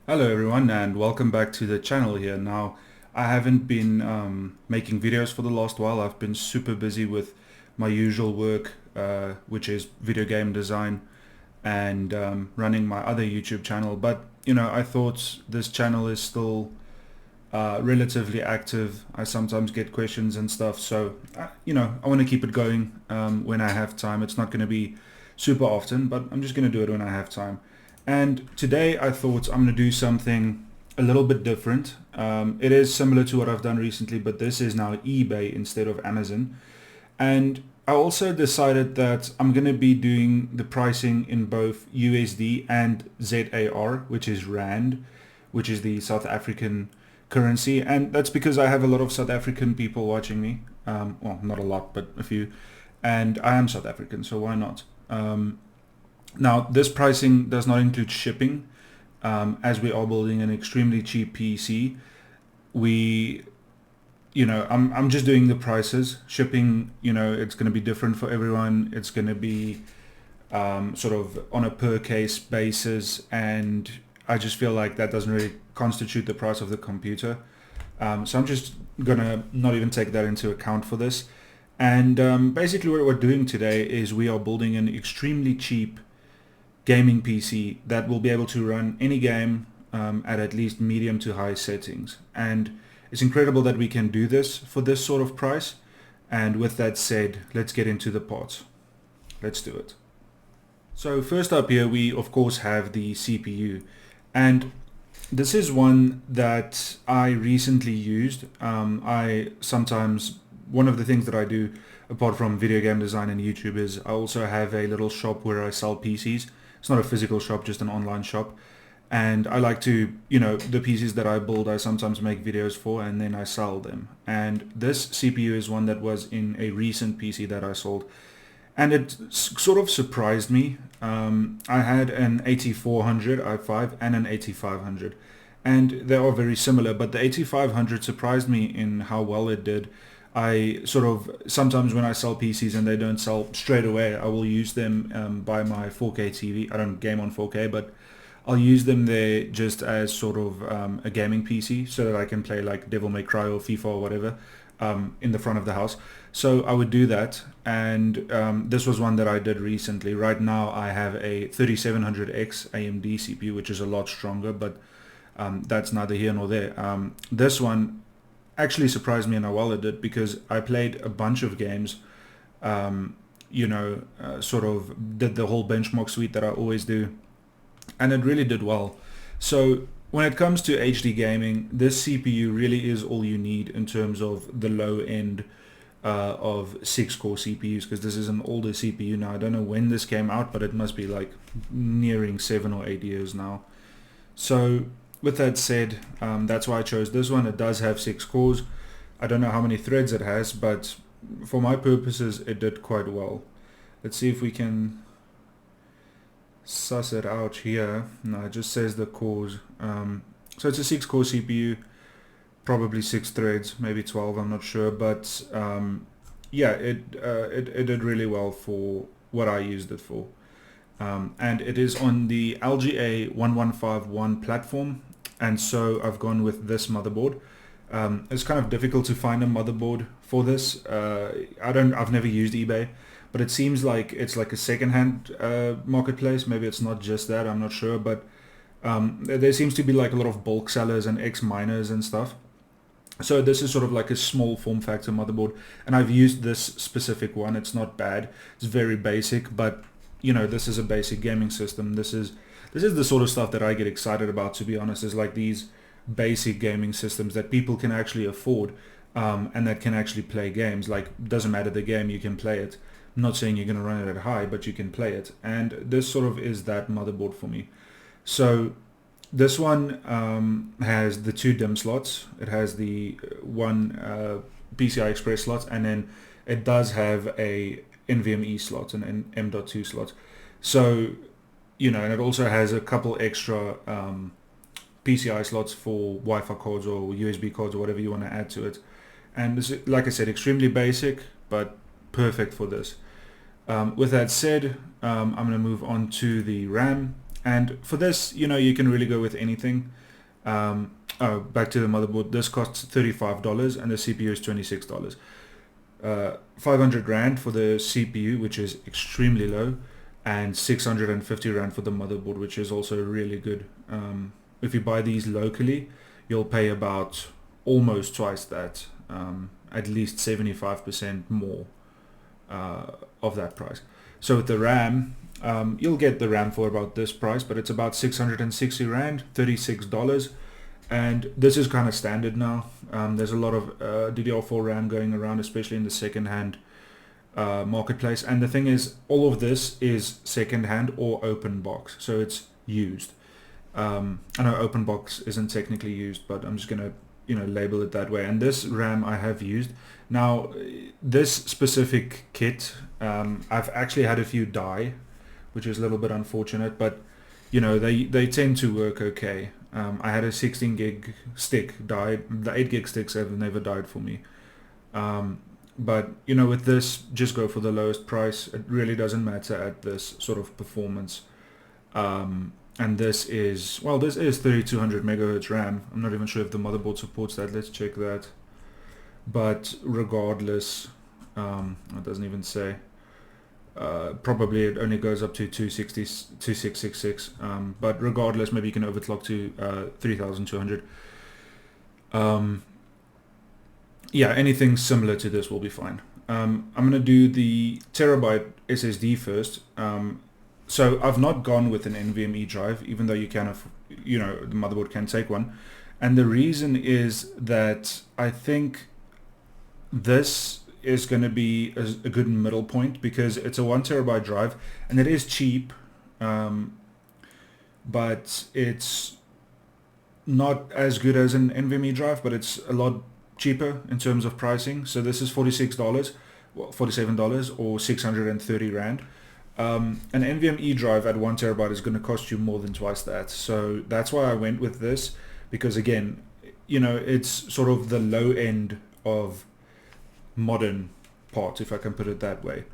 Hello everyone and welcome back to the channel here. Now, I haven't been making videos for the last while. I've been super busy with my usual work, which is video game design and running my other YouTube channel. But, I thought this channel is still relatively active. I sometimes get questions and stuff. So, I want to keep it going when I have time. It's not going to be super often, but I'm just going to do it when I have time. And today I thought I'm going to do something a little bit different. It is similar to what I've done recently, but this is now eBay instead of Amazon. And I also decided that I'm going to be doing the pricing in both USD and ZAR, which is Rand, which is the South African currency. And that's because I have a lot of South African people watching me. Well, not a lot, but a few. And I am South African, so why not? Now, this pricing does not include shipping. As we are building an extremely cheap PC, I'm just doing the prices. Shipping, it's going to be different for everyone. It's going to be sort of on a per case basis, and I just feel like that doesn't really constitute the price of the computer. So I'm just going to not even take that into account for this. And basically what we're doing today is we are building an extremely cheap gaming PC that will be able to run any game at least medium to high settings. And it's incredible that we can do this for this sort of price. And with that said, let's get into the parts. Let's do it. So first up here, we of course have the CPU. And this is one that I recently used. One of the things that I do apart from video game design and YouTube is I also have a little shop where I sell PCs. It's not a physical shop, just an online shop. And I like to, the PCs that I build, I sometimes make videos for and then I sell them. And this CPU is one that was in a recent PC that I sold. And it sort of surprised me. I had an 8400 i5 and an 8500. And they are very similar, but the 8500 surprised me in how well it did. I sort of, sometimes when I sell PCs and they don't sell straight away, I will use them by my 4K TV. I don't game on 4K, but I'll use them there just as sort of a gaming PC so that I can play like Devil May Cry or FIFA or whatever in the front of the house. So I would do that, and this was one that I did recently. Right now I have a 3700X AMD CPU, which is a lot stronger, but that's neither here nor there. This one actually surprised me in how well it did because I played a bunch of games, sort of did the whole benchmark suite that I always do, and it really did well. So when it comes to HD gaming, this CPU really is all you need in terms of the low end of 6-core CPUs, because this is an older CPU now. I don't know when this came out, but it must be like nearing 7 or 8 years now. So with that said, that's why I chose this one. It does have 6 cores. I don't know how many threads it has, but for my purposes it did quite well. Let's see if we can suss it out here. No, it just says the cores. So it's a 6-core CPU, probably 6 threads, maybe 12, I'm not sure, but yeah, it did really well for what I used it for. And it is on the LGA 1151 platform, and so I've gone with this motherboard. It's kind of difficult to find a motherboard for this. I've never used eBay, but it seems like it's like a second-hand marketplace. Maybe it's not just that, I'm not sure, but there seems to be like a lot of bulk sellers and ex-miners and stuff. So this is sort of like a small form factor motherboard, and I've used this specific one. It's not bad. It's very basic, but this is a basic gaming system. This is the sort of stuff that I get excited about, to be honest, is like these basic gaming systems that people can actually afford, and that can actually play games. Like, doesn't matter the game, you can play it. I'm not saying you're going to run it at high, but you can play it. And this sort of is that motherboard for me. So this one has the 2 DIMM slots. It has the one PCI Express slot, and then it does have a NVMe slot and an M.2 slot. So, and it also has a couple extra PCI slots for Wi-Fi cards or USB cards or whatever you want to add to it. And this is, like I said, extremely basic, but perfect for this. With that said, I'm going to move on to the RAM. And for this, you can really go with anything. Back to the motherboard. This costs $35 and the CPU is $26. 500 Rand for the CPU, which is extremely low, and 650 Rand for the motherboard, which is also really good. If you buy these locally, you'll pay about almost twice that, at least 75% more of that price. So with the RAM, you'll get the RAM for about this price, but it's about 660 Rand, $36. And this is kind of standard now. There's a lot of DDR4 RAM going around, especially in the second-hand marketplace. And the thing is, all of this is second-hand or open box, so it's used. I know open box isn't technically used, but I'm just gonna label it that way. And this RAM I have used. Now, this specific kit, I've actually had a few die, which is a little bit unfortunate, but they tend to work okay. I had a 16 gig stick die. The 8 gig sticks have never died for me. But with this, just go for the lowest price. It really doesn't matter at this sort of performance. And this is 3200 megahertz RAM. I'm not even sure if the motherboard supports that. Let's check that. But regardless, it doesn't even say. Probably it only goes up to 2666. But regardless, maybe you can overclock to 3200. Yeah, anything similar to this will be fine. I'm going to do the terabyte SSD first. So I've not gone with an NVMe drive, even though you can have, the motherboard can take one. And the reason is that I think this is going to be a good middle point, because it's a 1 terabyte drive and it is cheap, but it's not as good as an NVMe drive, but it's a lot cheaper in terms of pricing. So this is $46, $47 or 630 Rand. An NVMe drive at 1 terabyte is going to cost you more than twice that. So that's why I went with this, because again, it's sort of the low end of modern part, if I can put it that way.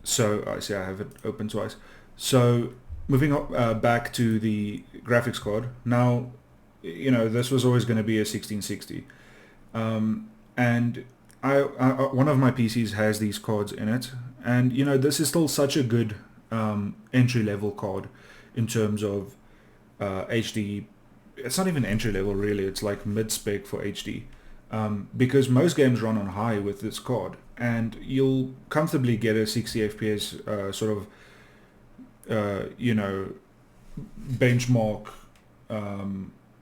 So I see I have it open twice. So moving on, back to the graphics card. Now, this was always going to be a 1660. And I one of my PCs has these cards in it. And, this is still such a good entry-level card in terms of HD. It's not even entry-level, really. It's like mid-spec for HD. Because most games run on high with this card. And you'll comfortably get a 60 FPS sort of, benchmark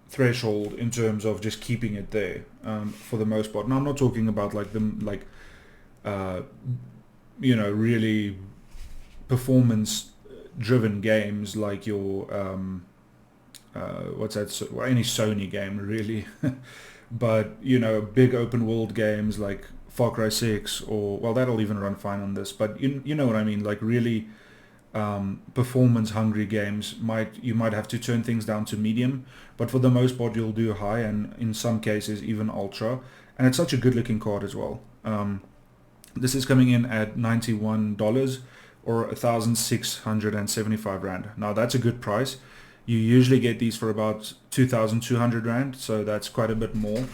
threshold in terms of just keeping it there for the most part. Now, I'm not talking about really performance driven games like your any Sony game really. But big open world games like Far Cry 6 or that'll even run fine on this, but you know what I mean, like really performance hungry games you might have to turn things down to medium, but for the most part you'll do high, and in some cases even ultra. And it's such a good looking card as well. This is coming in at $91 or 1,675 Rand. Now that's a good price. You usually get these for about 2,200 Rand, so that's quite a bit more.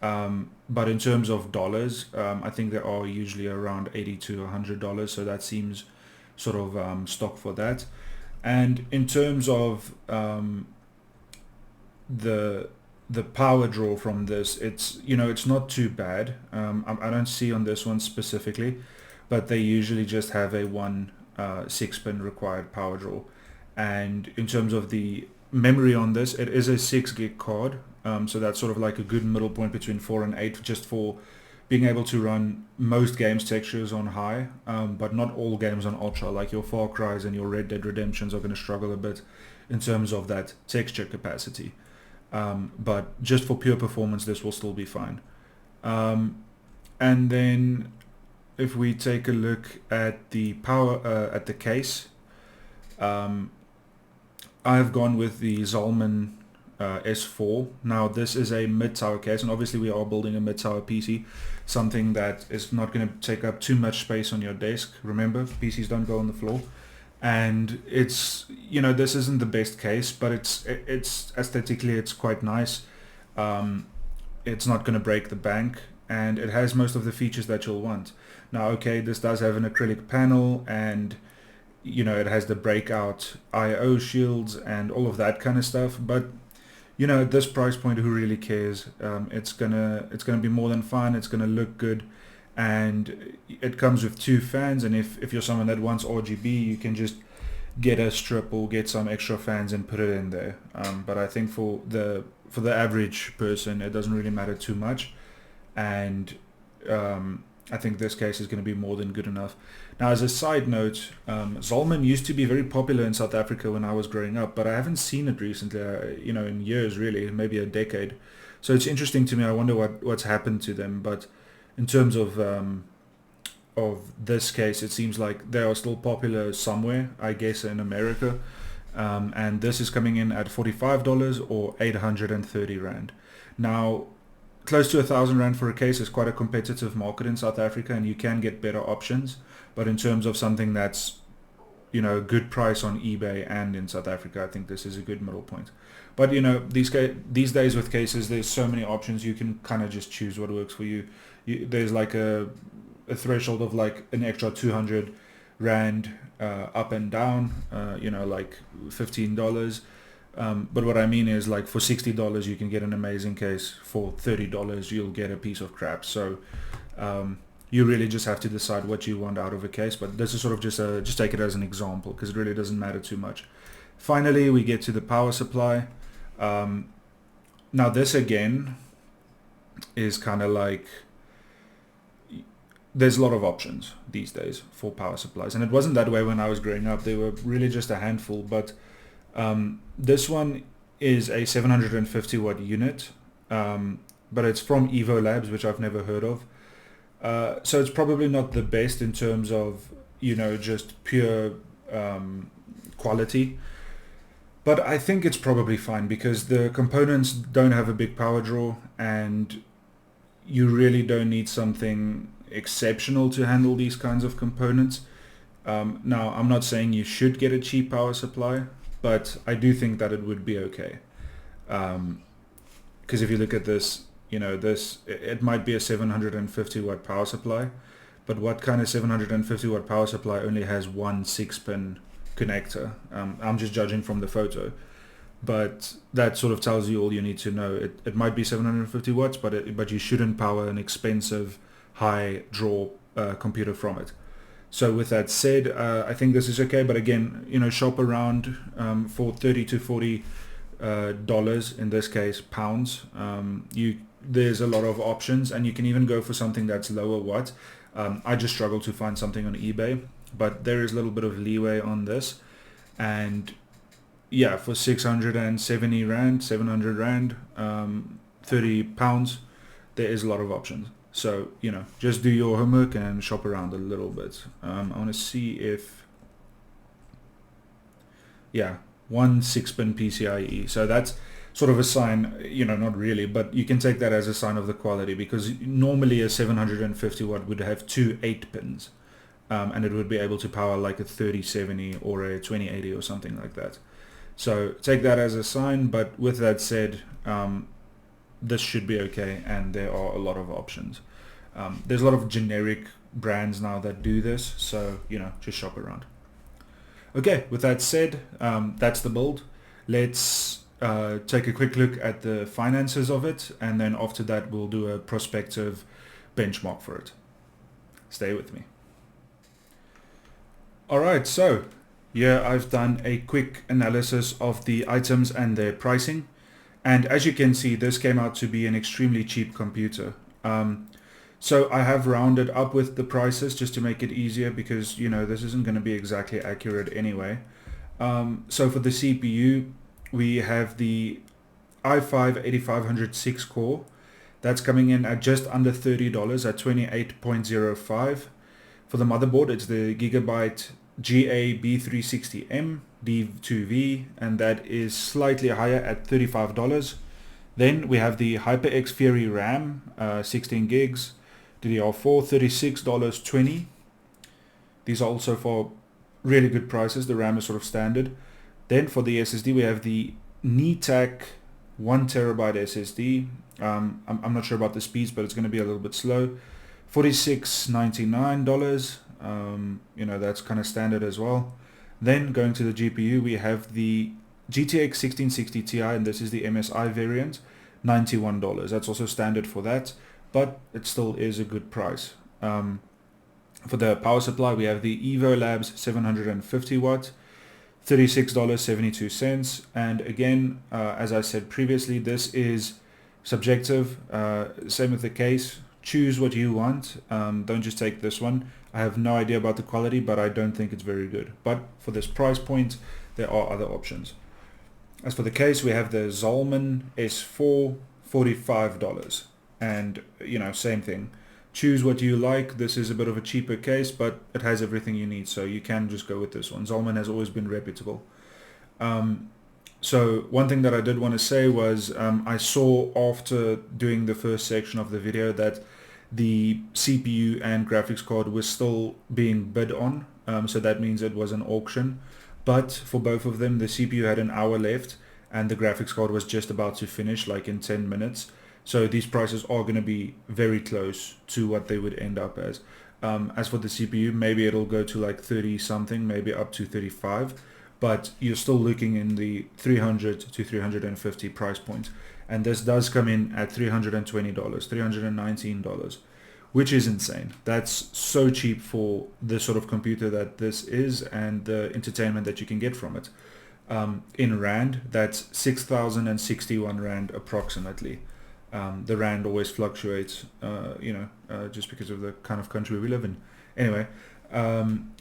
But in terms of dollars, I think they are usually around $80 to $100, so that seems sort of stock for that. And in terms of the power draw from this, it's not too bad. I don't see on this one specifically, but they usually just have a 6-pin required power draw. And in terms of the memory on this, it is a 6 gig card, so that's sort of like a good middle point between 4 and 8, just for being able to run most games textures on high, but not all games on ultra. Like your Far Cry's and your Red Dead Redemptions are going to struggle a bit in terms of that texture capacity. But just for pure performance, this will still be fine. And then if we take a look at the power at the case, I've gone with the Zalman S4. Now this is a mid-tower case, and obviously we are building a mid-tower PC, something that is not going to take up too much space on your desk. Remember, PCs don't go on the floor. and it's, this isn't the best case, but it's aesthetically it's quite nice. It's not going to break the bank, and it has most of the features that you'll want. Now, okay, this does have an acrylic panel, and it has the breakout I/O shields and all of that kind of stuff, but at this price point, who really cares? It's gonna be more than fine. It's gonna look good, and it comes with 2 fans. And if you're someone that wants RGB, you can just get a strip or get some extra fans and put it in there. But I think for the average person, it doesn't really matter too much, and I think this case is going to be more than good enough. Now, as a side note, Zolman used to be very popular in South Africa when I was growing up, but I haven't seen it recently, in years, really, maybe a decade. So it's interesting to me. I wonder what's happened to them. But in terms of this case, it seems like they are still popular somewhere, I guess, in America. And this is coming in at $45 or 830 Rand. Now, close to 1,000 Rand for a case is quite a competitive market in South Africa, and you can get better options. But in terms of something that's, a good price on eBay and in South Africa, I think this is a good middle point. But, these days with cases, there's so many options. You can kind of just choose what works for you. There's like a threshold of like an extra 200 Rand up and down, like $15. But what I mean is, like, for $60 you can get an amazing case. For $30 you'll get a piece of crap. So you really just have to decide what you want out of a case. But this is sort of just take it as an example, because it really doesn't matter too much. Finally, we get to the power supply. Now this again is kind of like, there's a lot of options these days for power supplies, and it wasn't that way when I was growing up. They were really just a handful. But this one is a 750 watt unit, but it's from Evo Labs, which I've never heard of. So it's probably not the best in terms of, just pure quality. But I think it's probably fine, because the components don't have a big power draw, and you really don't need something exceptional to handle these kinds of components. Now, I'm not saying you should get a cheap power supply, but I do think that it would be okay. Because if you look at this, it might be a 750 watt power supply, but what kind of 750 watt power supply only has one 6-pin connector? I'm just judging from the photo, but that sort of tells you all you need to know. It might be 750 watts, but you shouldn't power an expensive high draw computer from it. So with that said, I think this is okay. But again, shop around for $30 to $40 in this case, pounds. There's a lot of options, and you can even go for something that's lower watt. I just struggle to find something on eBay, but there is a little bit of leeway on this. And yeah, for 670 Rand, 700 Rand, 30 pounds, there is a lot of options. So, just do your homework and shop around a little bit. I want to see if, yeah, one 6-pin PCIe. So that's sort of a sign, not really, but you can take that as a sign of the quality, because normally a 750 watt would have 2 8-pins, and it would be able to power like a 3070 or a 2080 or something like that. So take that as a sign. But with that said, this should be okay, and there are a lot of options. There's a lot of generic brands now that do this, so just shop around. Okay, with that said, that's the build. Let's take a quick look at the finances of it, and then after that we'll do a prospective benchmark for it. Stay with me. Alright, so here I've done a quick analysis of the items and their pricing. And as you can see, this came out to be an extremely cheap computer. So I have rounded up with the prices just to make it easier, because, this isn't going to be exactly accurate anyway. So for the CPU, we have the i5-8500 6-core. That's coming in at just under $30 at 28.05. For the motherboard, it's the Gigabyte GA-B360M D2V, and that is slightly higher at $35. Then we have the HyperX Fury RAM, 16 gigs, DDR4, $36.20. These are also for really good prices. The RAM is sort of standard. Then for the SSD, we have the NeTAC 1TB SSD. I'm not sure about the speeds, but it's going to be a little bit slow. $46.99. That's kind of standard as well. Then going to the GPU, we have the GTX 1660 Ti, and this is the MSI variant, $91. That's also standard for that, but it still is a good price. For the power supply, we have the Evo Labs 750 watt, $36.72. And again, as I said previously, this is subjective. Same with the case. Choose what you want. Don't just take this one. I have no idea about the quality, but I don't think it's very good. But for this price point, there are other options. As for the case, we have the Zolman S4, $45. And, same thing. Choose what you like. This is a bit of a cheaper case, but it has everything you need, so you can just go with this one. Zolman has always been reputable. So one thing that I did want to say was I saw after doing the first section of the video that the CPU and graphics card was still being bid on, so that means it was an auction. But for both of them, the CPU had an hour left and the graphics card was just about to finish, like in 10 minutes. So these prices are going to be very close to what they would end up as. As for the CPU, maybe it'll go to like 30 something, maybe up to 35, but you're still looking in the 300 to 350 price point. And this does come in at $320, $319, which is insane. That's so cheap for the sort of computer that this is and the entertainment that you can get from it. In Rand, that's 6,061 Rand approximately. The Rand always fluctuates, just because of the kind of country we live in. Anyway,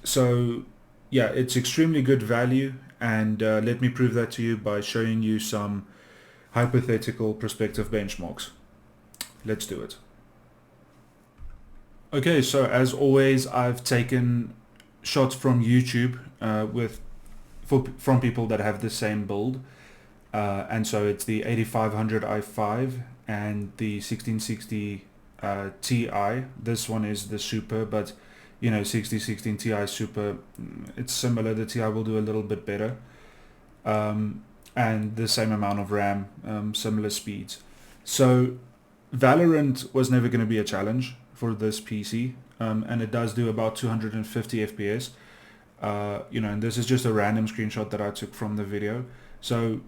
so yeah, it's extremely good value, and let me prove that to you by showing you some hypothetical prospective benchmarks. Let's do it. Okay, so as always, I've taken shots from YouTube from people that have the same build, and so it's the 8500 i5 and the 1660 Ti. This one is the Super, but 6016 Ti Super, it's similar. The Ti will do a little bit better, and the same amount of RAM, similar speeds. So Valorant was never going to be a challenge for this PC, and it does do about 250 FPS. And this is just a random screenshot that I took from the video. So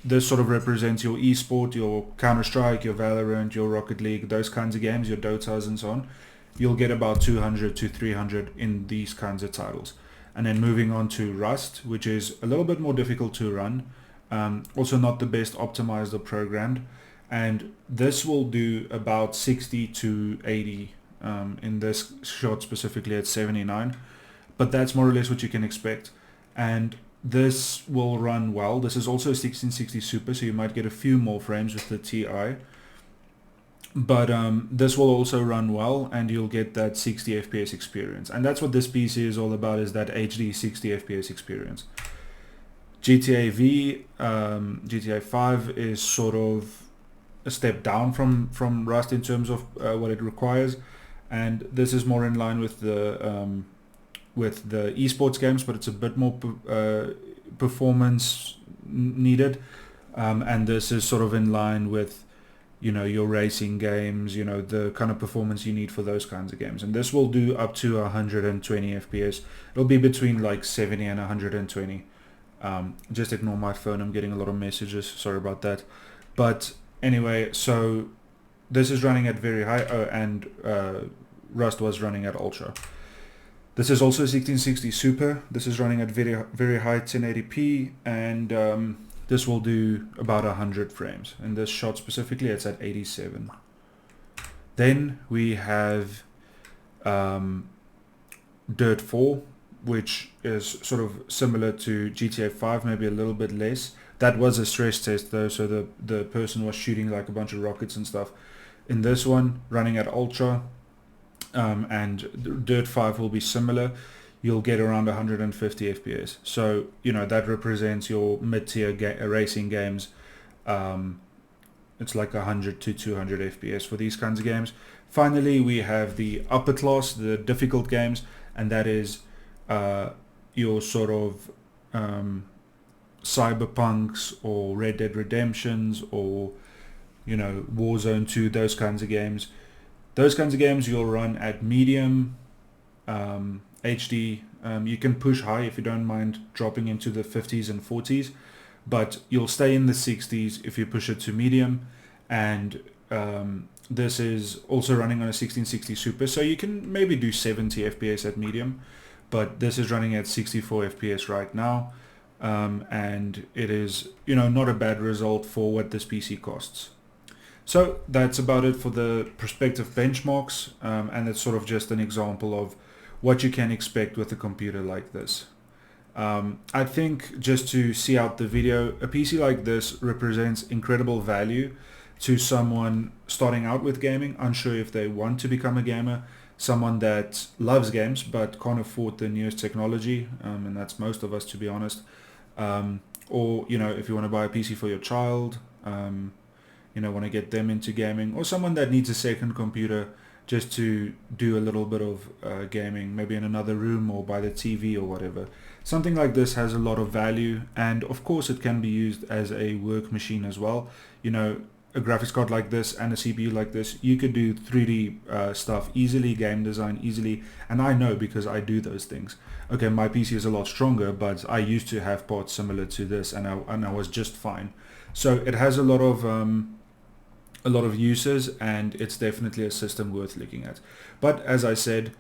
this sort of represents your esport, your Counter-Strike, your Valorant, your Rocket League, those kinds of games, your Dotas and so on. You'll get about 200 to 300 in these kinds of titles. And then moving on to Rust, which is a little bit more difficult to run, also not the best optimized or programmed. And this will do about 60 to 80. In this shot specifically at 79. But that's more or less what you can expect. And this will run well. This is also a 1660 Super, so you might get a few more frames with the Ti. But this will also run well, and you'll get that 60 FPS experience. And that's what this PC is all about, is that HD 60 FPS experience. GTA V, GTA 5 is sort of a step down from Rust in terms of what it requires. And this is more in line with the esports games, but it's a bit more performance needed, and this is sort of in line with your racing games, the kind of performance you need for those kinds of games. And this will do up to 120 FPS. It'll be between like 70 and 120. Just ignore my phone, I'm getting a lot of messages, sorry about that. But anyway, so this is running at very high, and Rust was running at ultra. This is also 1660 Super. This is running at very, very high 1080p, and this will do about 100 frames. In this shot specifically, it's at 87. Then we have Dirt 4, which is sort of similar to GTA 5, maybe a little bit less. That was a stress test though, so the person was shooting like a bunch of rockets and stuff. In this one, running at ultra, and Dirt 5 will be similar. You'll get around 150 FPS. So, that represents your mid-tier racing games. It's like 100 to 200 FPS for these kinds of games. Finally, we have the upper class, the difficult games, and that is your sort of Cyberpunks or Red Dead Redemptions or, you know, Warzone 2, those kinds of games. Those kinds of games you'll run at medium HD. You can push high if you don't mind dropping into the 50s and 40s, but you'll stay in the 60s if you push it to medium. And this is also running on a 1660 Super, so you can maybe do 70 FPS at medium, but this is running at 64 FPS right now. And it is, you know, not a bad result for what this PC costs. So that's about it for the prospective benchmarks, and it's sort of just an example of what you can expect with a computer like this. I think just to see out the video, a PC like this represents incredible value to someone starting out with gaming, unsure if they want to become a gamer, someone that loves games but can't afford the newest technology, and that's most of us, to be honest. Or, you know, if you want to buy a PC for your child, you know, want to get them into gaming, or someone that needs a second computer just to do a little bit of gaming, maybe in another room or by the TV or whatever. Something like this has a lot of value, and of course it can be used as a work machine as well. You know, a graphics card like this and a CPU like this, you could do 3D stuff easily, game design easily, and I know because I do those things. Okay, my PC is a lot stronger, but I used to have parts similar to this, and I was just fine. So it has a lot of uses, and it's definitely a system worth looking at. But as I said,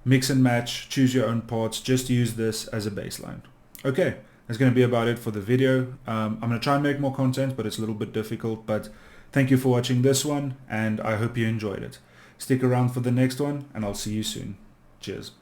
mix and match, choose your own parts, just use this as a baseline. Okay, that's going to be about it for the video. I'm going to try and make more content, but it's a little bit difficult. But thank you for watching this one, and I hope you enjoyed it. Stick around for the next one, and I'll see you soon. Cheers.